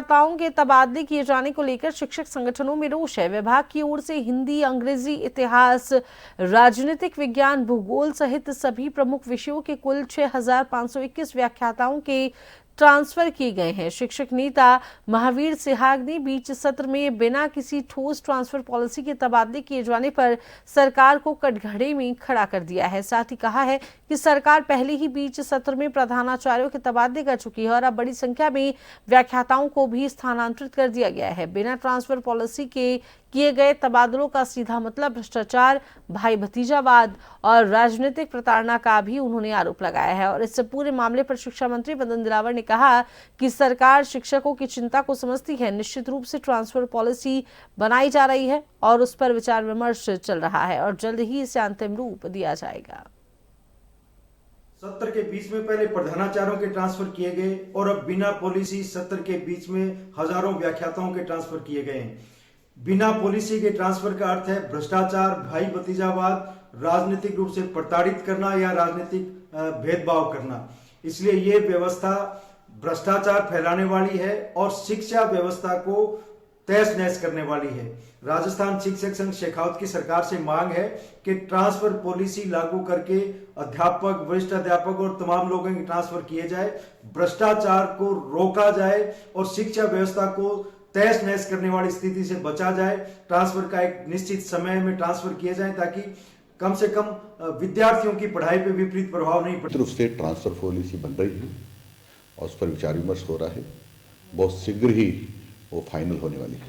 व्याख्याताओं के तबादले किए जाने को लेकर शिक्षक संगठनों में रोष है। विभाग की ओर से हिंदी, अंग्रेजी, इतिहास, राजनीतिक विज्ञान, भूगोल सहित सभी प्रमुख विषयों के कुल 6,521 व्याख्याताओं के ट्रांसफर किए गए हैं। शिक्षक नेता महावीर सिहाग ने बीच सत्र में बिना किसी ठोस ट्रांसफर पॉलिसी के तबादले किए जाने पर सरकार को कटघरे में खड़ा कर दिया है। साथ ही कहा है कि सरकार पहले ही बीच सत्र में प्रधानाचार्यों के तबादले कर चुकी है और अब बड़ी संख्या में व्याख्याताओं को भी स्थानांतरित कर दिया गया है। बिना ट्रांसफर पॉलिसी के किए गए तबादलों का सीधा मतलब भ्रष्टाचार, भाई भतीजावाद और राजनीतिक प्रताड़ना का भी उन्होंने आरोप लगाया है। और इस पूरे मामले पर शिक्षा मंत्री मदन दिलावर ने कहा कि सरकार शिक्षकों की चिंता को समझती है। निश्चित रूप से ट्रांसफर पॉलिसी बनाई जा रही है और उस पर विचार विमर्श चल रहा है और जल्द ही इसे अंतिम रूप दिया जाएगा। सत्र के बीच में पहले प्रधानाचार्यों के ट्रांसफर किए गए और अब बिना पॉलिसी सत्र के बीच में हजारों व्याख्याताओं के ट्रांसफर किए गए हैं। बिना पॉलिसी के ट्रांसफर का अर्थ है भ्रष्टाचार, भाई भतीजावाद, राजनीतिक रूप से प्रताड़ित करना या राजनीतिक भेदभाव करना। इसलिए ये व्यवस्था भ्रष्टाचार फैलाने वाली है और शिक्षा व्यवस्था को तहस नहस करने वाली है। राजस्थान शिक्षक संघ शेखावत की सरकार से मांग है कि ट्रांसफर पॉलिसी लागू करके अध्यापक, वरिष्ठ अध्यापक और तमाम लोगों के ट्रांसफर किए जाए, भ्रष्टाचार को रोका जाए और शिक्षा व्यवस्था को तहस नहस करने वाली स्थिति से बचा जाए। ट्रांसफर का एक निश्चित समय में ट्रांसफर किए जाए ताकि कम से कम विद्यार्थियों की पढ़ाई पे विपरीत प्रभाव नहीं पड़े। रूप से ट्रांसफर पॉलिसी बन रही है और उस पर विचार विमर्श हो रहा है। बहुत शीघ्र ही वो फाइनल होने वाली है।